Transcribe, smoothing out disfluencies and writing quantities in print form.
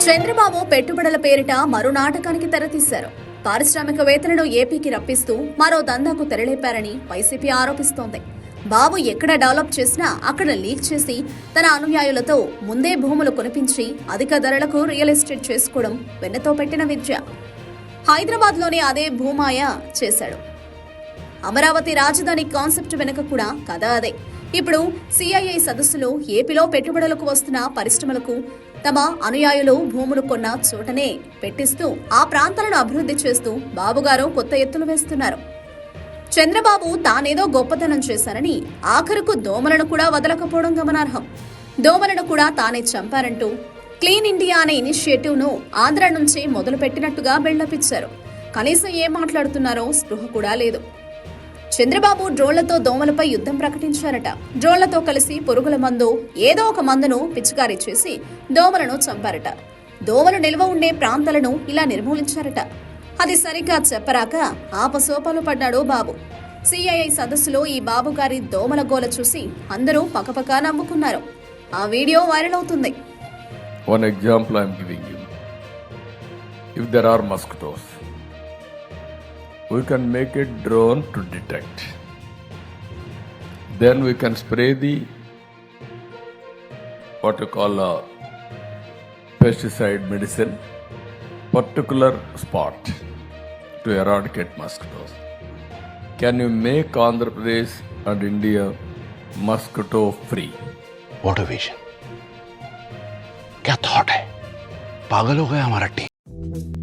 చంద్రబాబు పెట్టుబడుల పేరిట మరో నాటకానికి తెరతీశారు. పారిశ్రామికవేత్తలను ఏపీకి రప్పిస్తూ మరో దందాకు తెరలేపారని వైసీపీ ఆరోపిస్తోంది. బాబు ఎక్కడ డెవలప్ చేసినా అక్కడ లీక్ చేసి తన అనుయాయులతో ముందే భూములు కొనిపించి అధిక ధరలకు రియల్ ఎస్టేట్ చేసుకోవడం వెన్నతో పెట్టిన విద్య. హైదరాబాద్లోనే అదే భూమాయ చేశాడు. అమరావతి రాజధాని కాన్సెప్ట్ వెనుక కూడా కథ అదే. ఇప్పుడు సిఐఐ సదస్సులో ఏపీలో పెట్టుబడులకు వస్తున్న పరిశ్రమలకు తమ అనుయాయులు భూములు కొన్న చోటనే పెట్టిస్తూ ఆ ప్రాంతాలను అభివృద్ధి చేస్తూ బాబుగారు కొత్త ఎత్తులు వేస్తున్నారు. చంద్రబాబు తానేదో గొప్పతనం చేశారని ఆఖరుకు దోమలను కూడా వదలకపోవడం గమనార్హం. దోమలను కూడా తానే చంపారంటూ క్లీన్ ఇండియా అనే ఇనిషియేటివ్ ను ఆంధ్ర నుంచే మొదలు పెట్టినట్టుగా బిల్డపిచ్చారు. కనీసం ఏం మాట్లాడుతున్నారో స్పృహ కూడా లేదు. చంద్రబాబు డ్రోన్లతో దోమలపై యుద్ధం ప్రకటించారట. డ్రోన్లతో కలిసి పురుగుల మందు ఏదో ఒక మందును పిచికారీ చేసి దోమలను చంపారట. దోమలు నిల్వ ఉండే ప్రాంతాలను ఇలా నిర్మూలించారట. అది సరిగ్గా చెప్పరాక ఆపసోపాలు పడ్డాడు బాబు. సిఐఐ సదస్సులో ఈ బాబు గారి దోమల గోల చూసి అందరూ పకపకా నవ్వుకున్నారు. ఆ వీడియో వైరల్ అవుతుంది. One example I am giving you. If there are mosquitoes, we can make a drone to detect. Then we can spray the what you call a pesticide medicine, particular spot to eradicate mosquitoes. Can you make Andhra Pradesh and India mosquito free? What a vision! क्या thought है, पागल हो गया हमारा team.